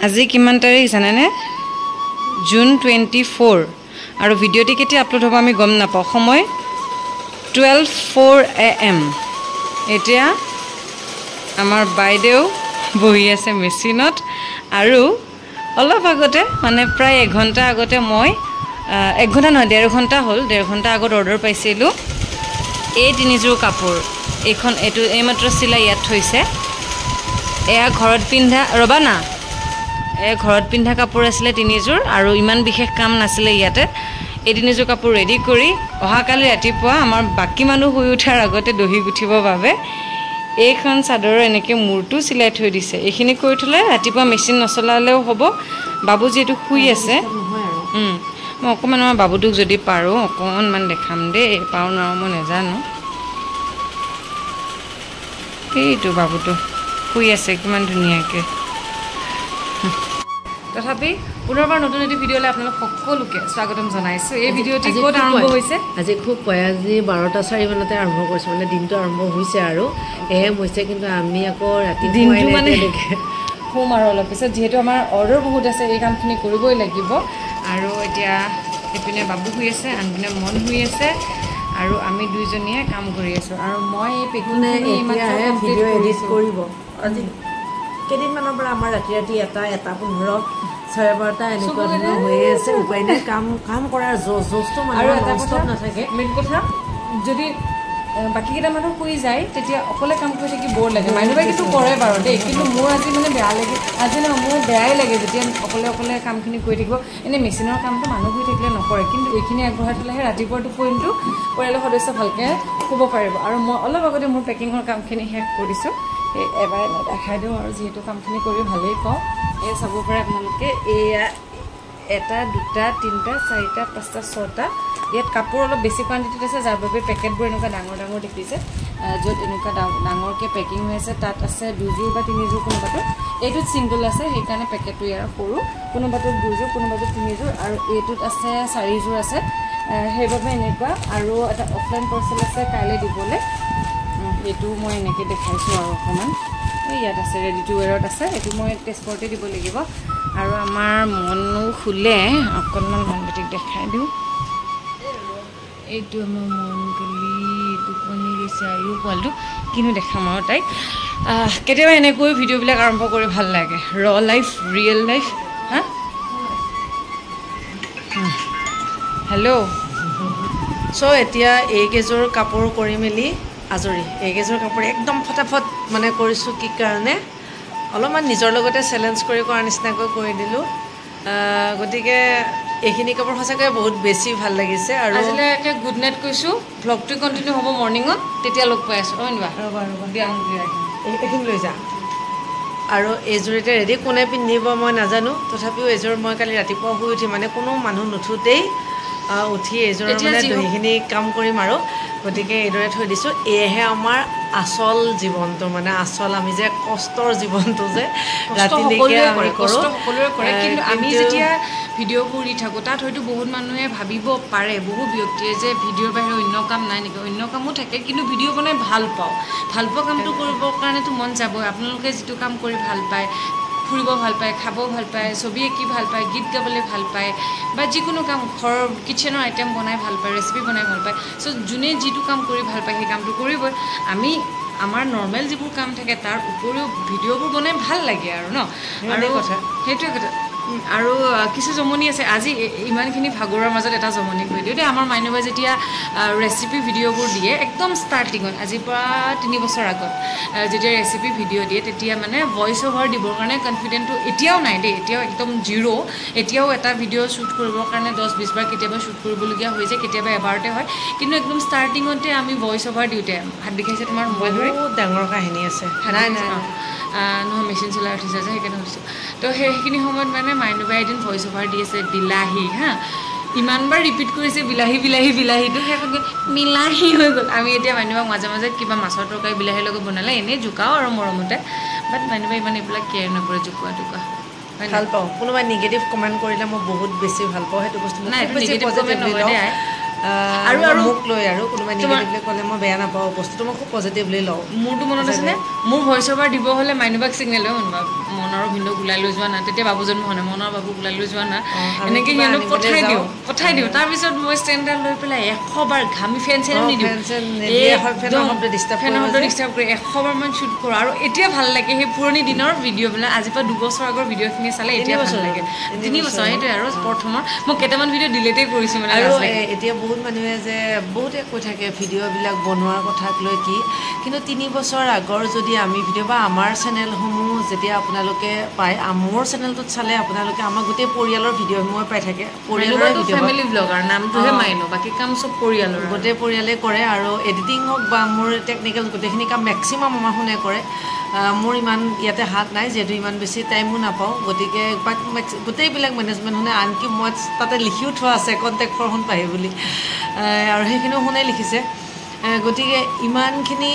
আজি কিমান তাৰিখ জানেনে জুন 24 আৰু ভিডিওটি কেতিয়া আপলোড হ'ব আমি গম নাপাওঁ সময় 12:04 AM এতিয়া আমাৰ বাইদেউ বহি আছে মেচিনত আৰু অলপ আগতে মানে প্ৰায় 1 ঘণ্টা আগতে মই 1 ঘণ্টা নহয় 1.5 ঘণ্টা হ'ল 1.5 ঘণ্টা আগত অৰ্ডাৰ পাইছিলোঁ এই তিনিযোৰ কাপোৰ এইখন এইমাত্ৰ চিলাই ইয়াত থৈছে এয়া ঘৰত পিন্ধা ৰবা না ঘৰত পিন্ধা কাপোৰ আছিল তিনিযোৰ আৰু ইমান বিশেষ কাম নাছিল ইয়াতে এই তিনিযোৰ কাপোৰ ৰেডি কৰি অহাকালি ৰাতিপুৱা আমাৰ বাকি মানুহ হৈ উঠাৰ আগতে দহি গুঠিব বাবে এইখন চাদৰৰ এনেকে মূৰটো চিলাই থৈ দিছে এইখিনি কৰি থলে ৰাতিপুৱা মেচিন নচলালেও হ'ব বাবু যেটো শুই আছে মই অকমান আমাৰ বাবুটোক যদি পাৰো অকমান দেখাম দে পাও না মই নেজানো এইটো বাবুটো শুই আছে কিমান ধুনিয়াকে তথাপি পুনৰবাৰ নতুন এটি ভিডিঅ'লৈ আপোনালোক সকলোকে স্বাগতম জনাইছো এই ভিডিঅ'টি ক'ত আৰম্ভ হৈছে আজি খুব আজি 12:04 মানতে আৰম্ভ কৰিছো মানে দিনটো আৰম্ভ হৈছে আৰু হৈছে কিন্তু আমি আকৌ ৰাতি দিনটো মানে হোম আৰু অলপ পিছত যেহেতু আমাৰ অৰ্ডাৰ বহুত আছে এই কামখিনি কৰিবই লাগিব আৰু এতিয়া এপিনে বাবু শুই আছে আনপিনে মন শুই আছে আৰু আমি দুইজনীয়ে কাম কৰি আছো আৰু মই এই পেকিংখিনি এতিয়া ভিডিঅ' এডিট কৰিব আজি কেদিনমানৰ পৰা আমাৰ ৰাতি এটা 15 12:30 এনেকুৱা ধৰণৰ হৈ আছে উপায় নাই কাম কৰাৰ জোজটো মানে আৰু এটা কথা নাথাকে মেইন কথা যদি বাকি কেইটা মানুহ শুই যায় তেতিয়া অকলে কাম কৰি থাকি বৰ লাগে মানুহে কিন্তু কৰে বাৰু দেই কিন্তু মোৰ আজি মানে বেয়া লাগে আজি না মোৰ বেয়াই লাগে যেতিয়া অকলে কামখিনি কৰি থাকিব এনে মেচিনৰ কামটো মানুহ শুই থাকিলে নকৰে কিন্তু এইখিনি আগবঢ়াই থলেহে ৰাতিপুৱাৰ টোপনিটো পৰিয়ালৰ সদস্য ভালকৈ শুব পাৰিব আৰু মই অলপ আগতে মোৰ পেকিঙৰ কামখিনি শেষ কৰিছোঁ এবাৰ দেখাই দিওঁ আৰু যিহেতু কামখিনি কৰি ভালেই পাওঁ এই চাব পাৰে আপোনালোকে এয়া 1 2 3 4 5 6টা ইয়াত কাপোৰ অলপ বেছি কোৱান্টিটিত আছে যাৰ বাবে পেকেটবোৰ এনেকুৱা ডাঙৰ দেখিছে য'ত এনেকুৱা ডাঙৰকৈ পেকিং হৈ আছে তাত আছে 2যোৰ বা 3যোৰ কোনোবাটোত এইটোত চিংগল আছে সেইকাৰণে পেকেটটো ইয়াৰ সৰু কোনোবাটোত 2যোৰ কোনোবাটোত 3যোৰ আৰু এইটোত আছে 4যোৰ আছে সেইবাবে এনেকুৱা আৰু এটা অফলাইন পাৰ্চেল আছে কাইলৈ দিবলৈ এইটো মই এনেকৈ দেখাইছোঁ আৰু অকণমান ইয়াত আছে ৰেডি টু ৱেৰত আছে এইটো মই টেষ্ট কৰোঁতে দিব লাগিব আৰু আমাৰ মনো খুলে অকণমান মনবিটিক দেখাই দিওঁ এইটো আমাৰ মন গলি টোপনি গৈছে আৰু পোৱালটো কিন্তু দেখাম আৰু তাইক কেতিয়াবা এনেকৈ ভিডিঅ'বিলাক আৰম্ভ কৰি ভাল লাগে লাইফ ৰিয়েল লাইফ হা হেল্ল' চ' এতিয়া এইকেইযোৰ কাপোৰ কৰি মেলি আজৰি এইকেইযোৰ কাপোৰ একদম ফটাফট মানে কৰিছোঁ কি কাৰণে অলপমান নিজৰ লগতে চেলেঞ্জ কৰাৰ নিচিনাকৈ কৰি দিলোঁ গতিকে এইখিনি কাপোৰ সঁচাকৈ বহুত বেছি ভাল লাগিছে আৰু আজিলৈকে গুড নাইট কৈছোঁ ভ্লগটো কণ্টিনিউ হ'ব মৰ্ণিঙত তেতিয়া লগ পাই আছোঁ এইখিনি লৈ যাম আৰু এইযোৰ এতিয়া ৰেডি কোনে পিন্ধিব মই নাজানো তথাপিও এইযোৰ মই কালি ৰাতিপুৱা শুই উঠি মানে কোনো মানুহ নুঠোঁতেই উঠি এইযোৰ মানে দহিখিনি কাম কৰিম আৰু গতিকে এইদৰে থৈ দিছোঁ এহে আমাৰ আচল জীৱনটো মানে আচল আমি যে কষ্টৰ জীৱনটো যে ৰাতিলৈকে আমি কৰোঁ সকলোৰে কৰে কিন্তু আমি যেতিয়া ভিডিঅ'বোৰ দি থাকোঁ তাত হয়তো বহুত মানুহে ভাবিব পাৰে বহু ব্যক্তিয়ে যে ভিডিঅ'ৰ বাহিৰে অন্য কাম নাই নেকি অন্য কামো থাকে কিন্তু ভিডিঅ' বনাই ভাল পোৱা কামটো কৰিবৰ কাৰণেতো মন যাবই আপোনালোকে যিটো কাম কৰি ভাল পায় ফুৰিব ভাল পায় খাব ভাল পায় ছবি আঁকি ভাল পায় গীত গাবলৈ ভাল পায় বা যিকোনো কাম ঘৰৰ কিটচেনৰ আইটেম বনাই ভাল পায় ৰেচিপি বনাই ভাল পায় চ' যোনে যিটো কাম কৰি ভাল পায় সেই কামটো কৰিবই আমি আমাৰ নৰ্মেল যিবোৰ কাম থাকে তাৰ উপৰিও ভিডিঅ'বোৰ বনাই ভাল লাগে আৰু ন আৰু সেইটোৱে কথা আৰু কিছু জমনি আছে আজি ইমানখিনি ভাগৰৰ মাজত এটা জমনি কৰি দিওঁ দেই আমাৰ মাইনুবাই যেতিয়া ৰেচিপি ভিডিঅ'বোৰ দিয়ে একদম ষ্টাৰ্টিঙত আজিৰ পৰা 3 বছৰ আগত যেতিয়া ৰেচিপি ভিডিঅ' দিয়ে তেতিয়া মানে ভইচ অভাৰ দিবৰ কাৰণে কনফিডেণ্টটো এতিয়াও নাই দেই এতিয়াও একদম জিৰ' এতিয়াও এটা ভিডিঅ' শ্বুট কৰিবৰ কাৰণে 10-20 বাৰ কেতিয়াবা শ্বুট কৰিবলগীয়া হৈ যায় কেতিয়াবা এবাৰতে হয় কিন্তু একদম ষ্টাৰ্টিঙতে আমি ভইচ অভাৰ দিওঁতে হাত দেখাইছে তোমাৰ মোবাইল ধৰি বহুত ডাঙৰ কাহিনী আছে নাই নহয় মেচিন চলাই উঠিছে যে সেইকাৰণে হৈছোঁ তো সেইখিনি সময়ত মানে মাইনুবাই এদিন ভইচ অভাৰ দি আছে বিলাহী হা ইমানবাৰ ৰিপিট কৰিছে বিলাহীটো সেইখন মিলাহী হৈ গ'ল আমি এতিয়া মাইনুবাক মাজে কিবা মাছৰ তৰকাৰী বিলাহীৰ লগত বনালে এনেই জোকাও আৰু মৰমতে বাট মাইনুবাই ইমান এইবিলাক কেয়াৰ নকৰে জোকোৱা ভাল পাওঁ কোনোবাই নিগেটিভ কমেণ্ট কৰিলে মই বহুত বেছি ভাল পাওঁ সেইটো বস্তু নাই আৰু মোক লৈ আৰু কোনোবাই নিগেটিভলি ক'লে মই বেয়া নাপাওঁ বস্তুটো মই খুব পজিটিভলি লওঁ মোৰতো মনত আছেনে মোৰ ভইচ অভাৰ দিব হ'লে মাইনুবাক চিগনেল হয় মনৰ ভিন্দক ওলাই লৈ যোৱা না তেতিয়া বাবু জন্ম হোৱা নাই মনৰ বাবুক ওলাই লৈ যোৱা না এনেকৈ সিহঁতক পঠাই দিওঁ তাৰপিছত মই ষ্টেণ্ডাৰ লৈ পেলাই 100 বাৰ ঘামি ফেন চেন নিদিওঁ ফেনৰ শব্দ ডিষ্টাৰ্ব কৰি 100 বাৰ মান শ্বুট কৰোঁ আৰু এতিয়া ভাল লাগে সেই পুৰণি দিনৰ ভিডিঅ'বিলাক আজিৰ পৰা 2 বছৰ আগৰ ভিডিঅ'খিনি চালে এতিয়া ভাল লাগে 3 বছৰ সেইটোৱে আৰু প্ৰথমৰ মই কেইটামান ভিডিঅ' ডিলিটেই কৰিছোঁ মানে আৰু এতিয়া বহুত মানুহে যে বহুতে কৈ থাকে ভিডিঅ'বিলাক বনোৱাৰ কথাক লৈ কি কিন্তু 3 বছৰ আগৰ যদি আমি ভিডিঅ' বা আমাৰ চেনেলসমূহ যেতিয়া আপোনালোকে পায় মোৰ চেনেলটোত চালে আপোনালোকে আমাৰ গোটেই পৰিয়ালৰ ভিডিঅ'সমূহ পাই থাকে পৰিয়ালৰ ভিডিঅ' ফেমিলি ব্লগাৰ নামটোহে মাইনো বাকী কাম চব পৰিয়ালৰ গোটেই পৰিয়ালে কৰে আৰু এডিটিং হওক বা মোৰ টেকনিকেল গোটেইখিনি কাম মেক্সিমাম আমাৰ শুনে কৰে মোৰ ইমান ইয়াতে হাত নাই যিহেতু ইমান বেছি টাইমো নাপাওঁ গতিকে গোটেইবিলাক মেনেজমেণ্ট শুনে আনকি মই তাতে লিখিও থোৱা আছে কণ্টেক্ট ফৰখন পাহি বুলি আৰু সেইখিনিও শুনে লিখিছে গতিকে ইমানখিনি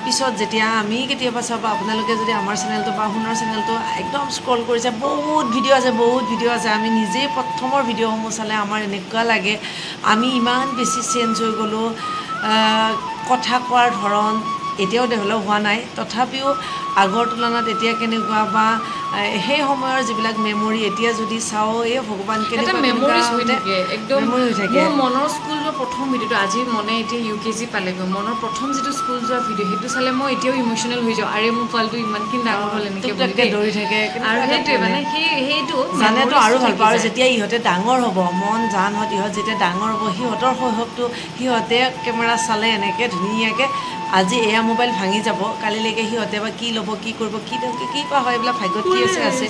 পিছত যেতিয়া আমি কেতিয়াবা চাব আপোনালোকে যদি আমাৰ চেনেলটো বা শুনৰ চেনেলটো একদম স্ক্ৰল কৰিছে বহুত ভিডিঅ' আছে আমি নিজেই প্ৰথমৰ ভিডিঅ'সমূহ চালে আমাৰ এনেকুৱা লাগে আমি ইমান বেছি চেঞ্জ হৈ গ'লোঁ কথা কোৱাৰ ধৰণ এতিয়াও ডেভেলপ হোৱা নাই তথাপিও আগৰ তুলনাত এতিয়া কেনেকুৱা বা সেই সময়ৰ যিবিলাক মেমৰি এতিয়া যদি চাওঁ এই ভগৱান কেনেকুৱা মেমৰিজ হৈ থাকে একদম মোৰ মনৰ স্কুল যোৱা প্ৰথম ভিডিঅ'টো আজি মনে এতিয়া UKG পালেগৈ মনৰ প্ৰথম যিটো স্কুল যোৱা ভিডিঅ' সেইটো চালে মই এতিয়াও ইম'চনেল হৈ যাওঁ আৰে মোৰ পোৱালিটো ইমানখিনি ডাঙৰ হ'ল এনেকৈ দৌৰি থাকে আৰু সেইটোৱে মানে সেইটো জানেতো আৰু ভাল পাওঁ আৰু যেতিয়া ইহঁতে ডাঙৰ হ'ব মন জানহঁত ইহঁত যেতিয়া ডাঙৰ হ'ব সিহঁতৰ শৈশৱটো সিহঁতে কেমেৰা চালে এনেকৈ ধুনীয়াকৈ আজি এয়া মোবাইল ভাঙি যাব কালিলৈকে সিহঁতে বা কি ল'ব কি কৰিব কি পা হয় এইবিলাক ভাগ্যত কি আছে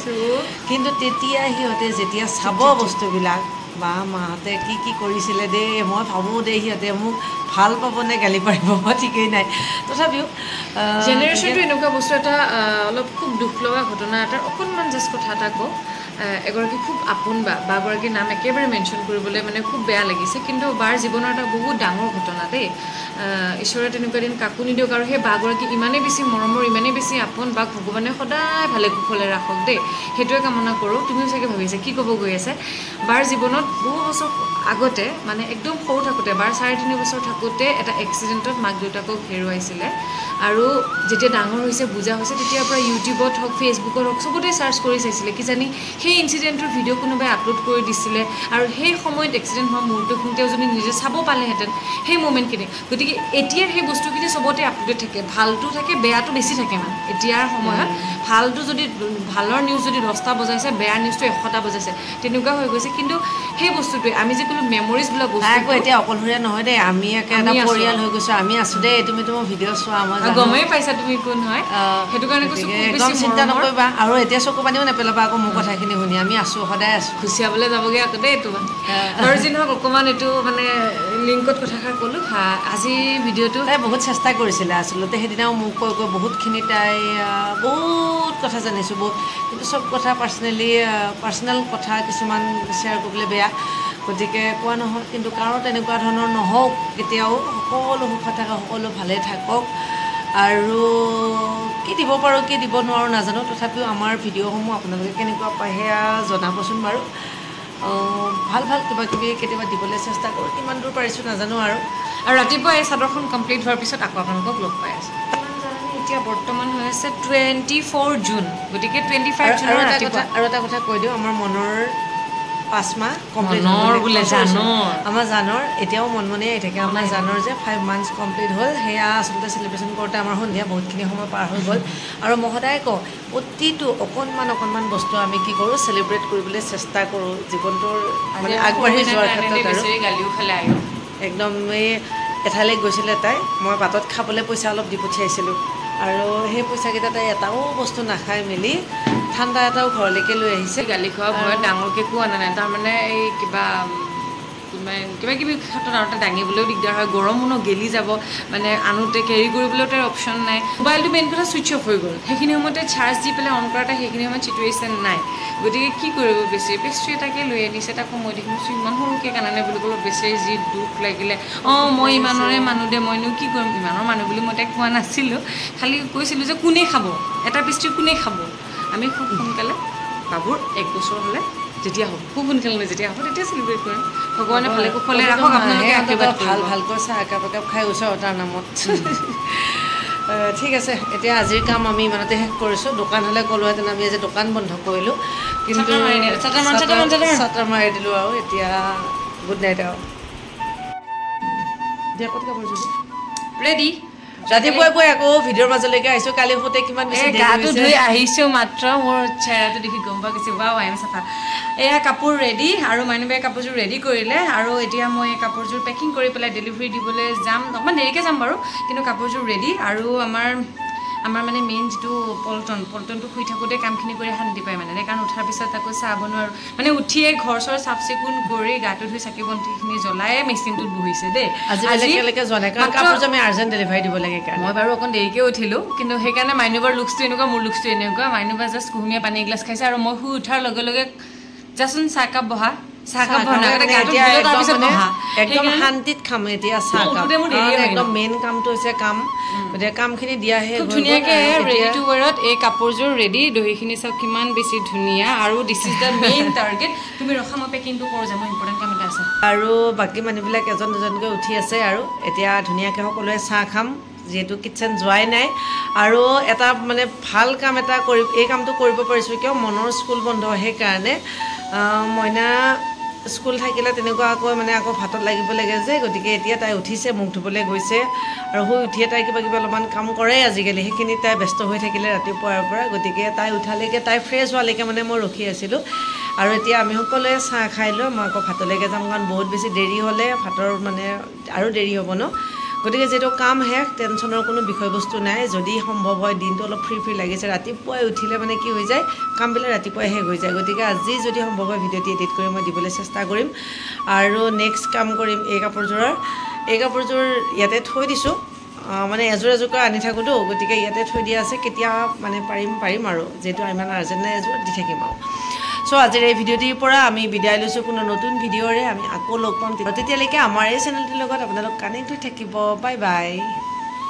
কিন্তু তেতিয়া সিহঁতে যেতিয়া চাব বস্তুবিলাক বা মাহঁতে কি কৰিছিলে দেই মই ভাবোঁ দেই সিহঁতে মোক ভাল পাব নে গালি পাৰিব মই ঠিকেই নাই তথাপিও জেনেৰেশ্যনটো এনেকুৱা বস্তু এটা অলপ খুব দুখ লগা ঘটনা এটাৰ অকণমান জাষ্ট কথা এটা কওঁ এগৰাকী খুব আপোন বাগৰাকীৰ নাম একেবাৰে মেনশ্যন কৰিবলৈ মানে খুব বেয়া লাগিছে কিন্তু বাৰ জীৱনৰ এটা বহুত ডাঙৰ ঘটনা দেই ঈশ্বৰে তেনেকুৱা দিন কাকো নিদিয়ক আৰু সেই বাগৰাকী ইমানেই বেছি মৰমৰ ইমানেই বেছি আপোন বাক ভগৱানে সদায় ভালে কুশলে ৰাখক দেই সেইটোৱে কামনা কৰোঁ তুমিও চাগে ভাবিছা কি ক'ব গৈ আছে বাৰ জীৱনত বহু বছৰ আগতে মানে একদম সৰু থাকোঁতে বাৰ 3.5 বছৰ থাকোঁতে এটা এক্সিডেণ্টত মাক দেউতাকক হেৰুৱাইছিলে আৰু যেতিয়া ডাঙৰ হৈছে বুজা হৈছে তেতিয়াৰ পৰা ইউটিউবত হওক ফেচবুকত হওক চবতে চাৰ্চ কৰি চাইছিলে কিজানি সেই ইনচিডেণ্টৰ ভিডিঅ' কোনোবাই আপলোড কৰি দিছিলে আৰু সেই সময়ত এক্সিডেণ্ট হোৱা মুহূৰ্তখিনি তেওঁ যদি নিজে চাব পালেহেঁতেন সেই মুমেণ্টখিনি গতিকে এতিয়াৰ সেই বস্তুখিনি চবতে আপলোডেড থাকে ভালটো থাকে বেয়াটো বেছি থাকে মানে এতিয়াৰ সময়ত ভালটো যদি ভালৰ নিউজ যদি 10টা বজাইছে বেয়া নিউজটো 100টা বজাইছে তেনেকুৱা হৈ গৈছে কিন্তু সেই বস্তুটোৱে আমি যে কোনো মেমৰিজবিলাক বস্তু এতিয়া অকলশৰীয়া নহয় দেই আমি এটা পৰিয়াল হৈ গৈছোঁ আমি আছোঁ দেই তুমি তোমাৰ ভিডিঅ' চোৱা মই গমেই পাইছা তুমি কোন হয় সেইটো কাৰণে কৈছোঁ একদম চিন্তা নকৰিবা আৰু এতিয়া চকু পানীও নেপেলাবা আকৌ মোৰ কথাখিনি শুনি আমি আছোঁ সদায় আছোঁ খুচিয়াবলৈ যাবগৈ আকৌ দেই তোমাৰ বাৰু যি নহওক অকণমান এইটো মানে লিংকত কথাষাৰ ক'লোঁ আজি ভিডিঅ'টো তাই বহুত চেষ্টা কৰিছিলে আচলতে সেইদিনাও মোক কৈ বহুতখিনি তাই বহুত কথা জানিছোঁ কিন্তু চব কথা পাৰ্চনেল কথা কিছুমান শ্বেয়াৰ কৰিবলৈ বেয়া গতিকে কোৱা নহয় কিন্তু কাৰণ তেনেকুৱা ধৰণৰ নহওক কেতিয়াও সকলো সুখত থাকক সকলো ভালে থাকক আৰু কি দিব পাৰোঁ কি দিব নোৱাৰোঁ নাজানো তথাপিও আমাৰ ভিডিঅ'সমূহ আপোনালোকে কেনেকুৱা পায় সেয়া জনাবচোন বাৰু ভাল কিবাকিবি কেতিয়াবা দিবলৈ চেষ্টা কৰোঁ কিমান দূৰ পাৰিছোঁ নাজানো আৰু ৰাতিপুৱা এই চাদৰখন কমপ্লিট হোৱাৰ পিছত আকৌ আপোনালোকক লগ পাই আছোঁ এতিয়া বৰ্তমান হৈ আছে 24 জুন গতিকে 25 জুনৰ আৰু এটা কথা কৈ দিওঁ আমাৰ মনৰ 5 মাহ কমপ্লিট বোলে আমাৰ জানৰ এতিয়াও মনে আহি থাকে আমাৰ জানৰ যে 5 মান্থছ কমপ্লিট হ'ল সেয়া আচলতে চেলিব্ৰেশ্যন কৰোঁতে আমাৰ সন্ধিয়া বহুতখিনি সময় পাৰ হৈ গ'ল আৰু মই সদায় কওঁ প্ৰতিটো অকণমান বস্তু আমি কি কৰোঁ চেলিব্ৰেট কৰিবলৈ চেষ্টা কৰোঁ জীৱনটোৰ মানে আগবাঢ়ি যোৱাৰ ক্ষেত্ৰত আৰু গালিও খালে একদম এই এঠাইলৈ গৈছিলে তাই মই বাটত খাবলৈ পইচা অলপ দি পঠিয়াইছিলোঁ আৰু সেই পইচাকেইটা তাই এটাও বস্তু নাখাই মেলি ঠাণ্ডা এটাও ঘৰলৈকে লৈ আহিছে গালি খোৱা ভয়ত ডাঙৰকৈ একো অনা নাই তাৰমানে এই কিবা কিবি ক্ষেত্ৰত আৰু দাঙিবলৈও দিগদাৰ হয় গৰম শুনো গেলি যাব মানে আনোতে কেৰি কৰিবলৈও তাৰ অপশ্যন নাই মোবাইলটো মেইন কথা ছুইচ অফ হৈ গ'ল সেইখিনি সময়তে চাৰ্জ দি পেলাই অন কৰাতে সেইখিনি সময়ত ছিটুৱেশ্যন নাই গতিকে কি কৰিব বেছি পেষ্ট্ৰি এটাকে লৈ আনিছে তাকো মই দেখিছোঁ ইমান সৰুকৈ কানানে বুলি ক'লেও বেছি যি দুখ লাগিলে মই ইমানৰে মানুহ দে মইনো কি কৰিম ইমানৰ মানুহ বুলি মই তাইক কোৱা নাছিলোঁ খালি কৈছিলোঁ যে কোনে খাব এটা পেষ্ট্ৰি কোনে খাব আমি খুব সোনকালে বাবুৰ 1 বছৰ হ'লে যেতিয়া হ'ব খুব সোনকালে যেতিয়া হ'ব তেতিয়া চেলিব্ৰেট কৰিম ভগৱানে ভালে কুশলে ৰাখক আপোনালোকে আশীৰ্বাদ ভাল ভালকৈ চাহ একাপ খাই ওচৰতাৰ নামত ঠিক আছে এতিয়া আজিৰ কাম আমি ইমানতে শেষ কৰিছোঁ দোকান হ'লে ক'লোহেঁতেন আমি আজি দোকান বন্ধ কৰিলোঁ কিন্তু চাটাৰ মাৰি দিলোঁ আৰু এতিয়া গুড নাইট আৰু দিয়া ক'ত কাপোৰ যদি ৰেডি ৰাতিপুৱাই পুৱাই আকৌ ভিডিঅ'ৰ মাজলৈকে আহিছোঁ কালি হওঁতে কিমান গাটো ধুই আহিছোঁ মাত্ৰ মোৰ চেহেৰাটো দেখি গম পোৱা গৈছে ৱাও আই এম চাফা এয়া কাপোৰ ৰেডি আৰু মাইনুবাই কাপোৰযোৰ ৰেডি কৰিলে আৰু এতিয়া মই কাপোৰযোৰ পেকিং কৰি পেলাই ডেলিভাৰী দিবলৈ যাম অকণমান দেৰিকৈ যাম বাৰু কিন্তু কাপোৰযোৰ ৰেডি আৰু আমাৰ মানে মেইন যিটো পল্টনটো শুই থাকোঁতে কামখিনি কৰি শান্তি পায় মানে কাৰণ উঠাৰ পিছত আকৌ চাহ বনোৱা মানে উঠিয়ে ঘৰ চৰ চাফ চিকুণ কৰি গাটো ধুই চাকি বন্তিখিনি জ্বলাই মেচিনটোত বহিছে দেই আজিলৈকে যোৱা নাই কাৰণ কাপোৰযোৰ আমি আৰ্জেণ্ট ডেলিভাৰী দিব লাগে মই বাৰু অকণ দেৰিকৈ উঠিলোঁ কিন্তু সেইকাৰণে মাইনুবাৰ লুকছটো এনেকুৱা মোৰ লুকছটো এনেকুৱা মাইনুবা জাষ্ট কুহুমীয়া পানী এগিলাছ খাইছে আৰু মই শুই উঠাৰ লগে লগে যাচোন চাহকাপ বহা একদম শান্তিত খাম এতিয়া চাহকাপ একদম মেইন কামটো হৈছে কাম গতিকে কামখিনি দিয়াহে খুব ধুনীয়াকৈ ৰেডি টু ৱেৰত এই কাপোৰযোৰ ৰেডি দহিখিনি চাওক কিমান বেছি ধুনীয়া আৰু this is the main target তুমি ৰখা মই পেকিংটো কৰোঁ যে মোৰ ইম্পৰ্টেণ্ট কাম এটা আছে আৰু বাকী মানুহবিলাক এজন দুজনকৈ উঠি আছে আৰু এতিয়া ধুনীয়াকৈ সকলোৱে চাহ খাম যিহেতু কিটচেন যোৱাই নাই আৰু এটা মানে ভাল কাম এটা কৰি এই কামটো কৰিব পাৰিছোঁ কিয় মনৰ স্কুল বন্ধ সেইকাৰণে মইনা স্কুল থাকিলে তেনেকুৱাকৈ মানে আকৌ ভাতত লাগিব লাগে যে গতিকে এতিয়া তাই উঠিছে মুখ ধুবলৈ গৈছে আৰু শুই উঠিয়ে তাই কিবা কিবি অলপমান কাম কৰে আজিকালি সেইখিনি তাই ব্যস্ত হৈ থাকিলে ৰাতিপুৱাৰ পৰা গতিকে তাই উঠালৈকে তাই ফ্ৰেছ হোৱালৈকে মানে মই ৰখি আছিলোঁ আৰু এতিয়া আমি সকলোৱে চাহ খাই লৈ মই আকৌ ভাতলৈকে যাম কাৰণ বহুত বেছি দেৰি হ'লে ভাতৰ মানে আৰু দেৰি হ'ব ন গতিকে যিহেতু কাম শেষ টেনশ্যনৰ কোনো বিষয়বস্তু নাই যদি সম্ভৱ হয় দিনটো অলপ ফ্ৰী লাগিছে ৰাতিপুৱাই উঠিলে মানে কি হৈ যায় কামবিলাক ৰাতিপুৱাই শেষ হৈ যায় গতিকে আজি যদি সম্ভৱ হয় ভিডিঅ'টি এডিট কৰি মই দিবলৈ চেষ্টা কৰিম আৰু নেক্সট কাম কৰিম এই কাপোৰযোৰ ইয়াতে থৈ দিছোঁ মানে এযোৰ এযোৰকৈ আনি থাকোঁতো গতিকে ইয়াতে থৈ দিয়া আছে কেতিয়া মানে পাৰিম আৰু যিহেতু ইমান আৰ্জেণ্ট নাই এযোৰ দি থাকিম আৰু চ' আজিৰ এই ভিডিঅ'টিৰ পৰা আমি বিদায় লৈছোঁ কোনো নতুন ভিডিঅ'ৰে আমি আকৌ লগ পাম তেতিয়ালৈকে আমাৰ এই চেনেলটোৰ লগত আপোনালোক কানেক্ট হৈ থাকিব বাই বাই